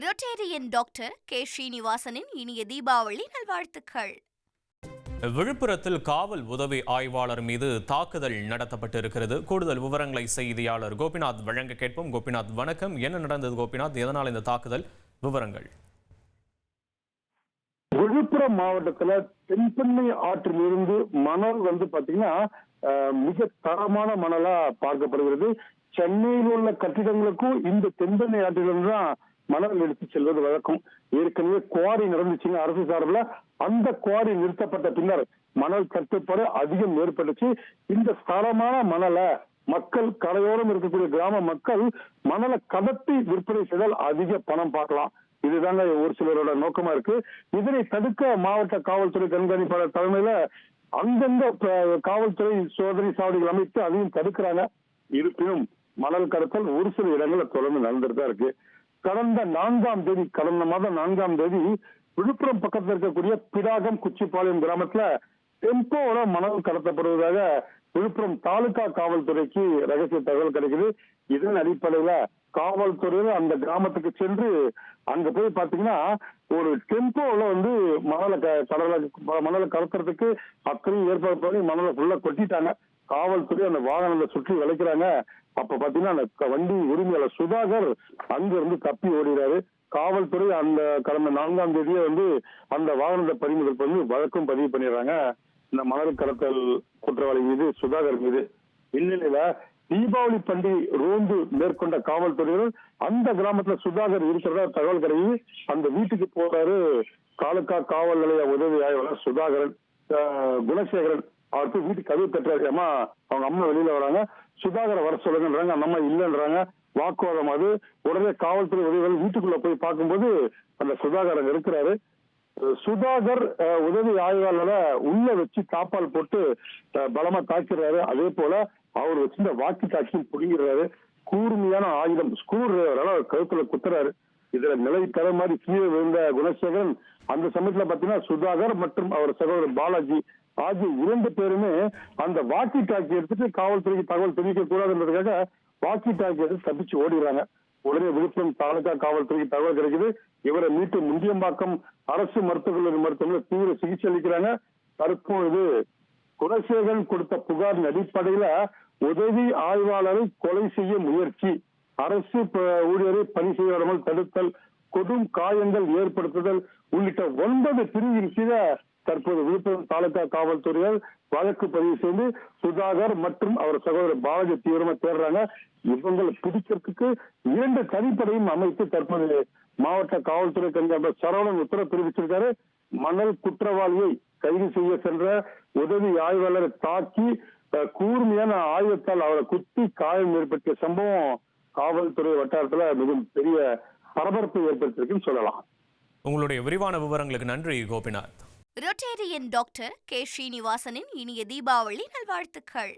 Rotarian doctor K ஸ்ரீனிவாசனின் இனிய தீபாவளி நல்வாழ்த்துக்கள். விழுப்புரத்தில் காவல் உதவி ஆய்வாளர் மீது தாக்குதல் நடத்தப்பட்டிருக்கிறது. கூடுதல் விவரங்களை செய்தியாளர் கோபிநாத் வழங்க கேட்போம். கோபிநாத் வணக்கம். என்ன நடந்தது கோபிநாத்? எதனால் இந்த தாக்குதல்? விவரங்கள். விழுப்புரம் மாவட்டத்துல தென்பெண்ணை ஆற்றிலிருந்து மணல் பாத்தீங்கன்னா மிக தரமான மணலா பார்க்கப்படுகிறது. சென்னையில் உள்ள கட்டிடங்களுக்கும் இந்த தென்பெண்ணை ஆற்றிலிருந்து தான் மணல் எடுத்து செல்வது வழக்கம். ஏற்கனவே குவாரி நடந்துச்சுங்க அரசு சார்பில். அந்த குவாரி நிறுத்தப்பட்ட பின்னர் மணல் தட்டுப்பாடு அதிகம் ஏற்பட்டுச்சு. இந்த தரமான மணலை மக்கள், கரையோரம் இருக்கக்கூடிய கிராம மக்கள் மணலை கடத்தி விற்பனை செய்தால் அதிக பணம் பார்க்கலாம். இதுதாங்க ஒரு சிலரோட நோக்கமா இருக்கு. இதனை தடுக்க மாவட்ட காவல்துறை கண்காணிப்பாளர் தலைமையில அந்தந்த காவல்துறை சோதனை சாவடிகள் அமைத்து அதையும் தடுக்கிறாங்க. இருப்பினும் மணல் கடத்தல் ஒரு சில இடங்களில் தொடர்ந்து நடந்துட்டு தான் இருக்கு. கடந்த மாதம் 4ஆம் தேதி விழுப்புரம் பக்கத்தில் இருக்கக்கூடிய பிடாகம் குச்சிப்பாளையம் கிராமத்துல டெம்போல மணல் கடத்தப்படுவதாக விழுப்புரம் தாலுகா காவல்துறைக்கு ரகசிய தகவல் கிடைக்குது. இதன் அடிப்படையில காவல்துறையில அந்த கிராமத்துக்கு சென்று அங்க போய் பாத்தீங்கன்னா ஒரு டெம்போல மணலை கடத்துறதுக்கு அத்தனையும் ஏற்பாடு பண்ணி மணலை ஃபுல்லா கொட்டிட்டாங்க. காவல்துறை அந்த வாகனத்தை சுற்றி வளைக்கிறாங்க. அப்ப பாத்தீங்கன்னா அந்த வண்டி உரிமையாளர் சுதாகர் அங்க இருந்து தப்பி ஓடுகிறாரு. காவல்துறை அந்த கடந்த 4ஆம் தேதியே அந்த வாகனத்தை பறிமுதல் பண்ணி வழக்கும் பதிவு பண்ணிடுறாங்க இந்த மணல் கடத்தல் குற்றவாளி மீது, சுதாகர் மீது. இந்நிலையில தீபாவளி பண்டிகை ரோந்து மேற்கொண்ட காவல்துறையினர் அந்த கிராமத்துல சுதாகர் இருக்கிறதா தகவல் கிடையாது. அந்த வீட்டுக்கு போறாரு தாலுகா காவல் நிலைய உதவி ஆய்வாளர் சுதாகரன். குணசேகரன் அவருக்கு வீட்டுக்கு கதவு தட்டுறாரு. அம்மா, அவங்க அம்மா வெளியில வராங்க, சுதாகரை வர சொல்லுங்கன்றாங்க. அந்த அம்மா இல்லைன்றாங்க. வாக்குவாதம். அது உடனே காவல்துறை உதவிகள் வீட்டுக்குள்ள போய் பார்க்கும்போது அந்த சுதாகரன் இருக்கிறாரு. சுதாகர் உதவி ஆய்வாளரை உள்ள வச்சு தாப்பால் போட்டு பலமா தாக்கிறாரு. அதே போல அவர் வச்சிருந்த வாக்கி டாக்கியும் புடுங்கிறாரு. கூர்மையான ஆயுதம் ஸ்க்ரூ டிரைவரால கழுத்துல குத்துறாரு. இதுல நிலை தர மாதிரி கீழே விழுந்த குணசேகரன் அந்த சமயத்துல பாத்தீங்கன்னா சுதாகர் மற்றும் அவர் சகோதரர் பாலாஜி ஆகிய 2 பேருமே அந்த வாக்கி டாக்கி எடுத்துட்டு காவல்துறைக்கு தகவல் தெரிவிக்க கூடாதுன்றதுக்காக வாக்கி டாக்கி எடுத்து தப்பிச்சு ஓடிடுறாங்க. உடனே விழுப்புரம் தாலுகா காவல்துறைக்கு தகவல் கிடைக்குது. இவரை மீட்டு முண்டியம்பாக்கம் அரசு மருத்துவக் கல்லூரி மருத்துவமனையில் தீவிர சிகிச்சை அளிக்கிறாங்க. தற்போது குணசேகரன் கொடுத்த புகாரின் அடிப்படையில உதவி ஆய்வாளரை கொலை செய்ய முயற்சி, அரசு ஊழியரை பணி செய்ய விடாமல் தடுத்தல், கொடும் காயங்கள் ஏற்படுத்துதல் உள்ளிட்ட 9 பிரிவின் கீழ தற்போது விழுப்புரம் தாலுகா காவல்துறையால் வழக்கு பதிவு செய்து சுதாகர் மற்றும் அவர் சகோதரர் பாலாஜி தீவிரமா தேடுறாங்க. இவங்களை பிடிக்கிறதுக்கு 2 தனிப்படையும் அமைத்து தற்போது மாவட்ட காவல்துறை கண்காணிப்பாளர் சரவணன் உத்தரவு தெரிவிச்சிருக்காரு. மணல் குற்றவாளியை கைது செய்ய சென்ற உதவி ஆய்வாளரை தாக்கி கூர்மையான ஆயுதத்தால் அவரை குத்தி காயம் ஏற்படுத்திய சம்பவம் காவல்துறை வட்டாரத்துல மிகவும் பெரிய பரபரப்பை ஏற்படுத்தியிருக்குன்னு சொல்லலாம். உங்களுடைய விரிவான விவரங்களுக்கு நன்றி கோபிநாத். ரொட்டேரியன் டாக்டர் கே ஸ்ரீனிவாசனின் இனிய தீபாவளி நல்வாழ்த்துக்கள்.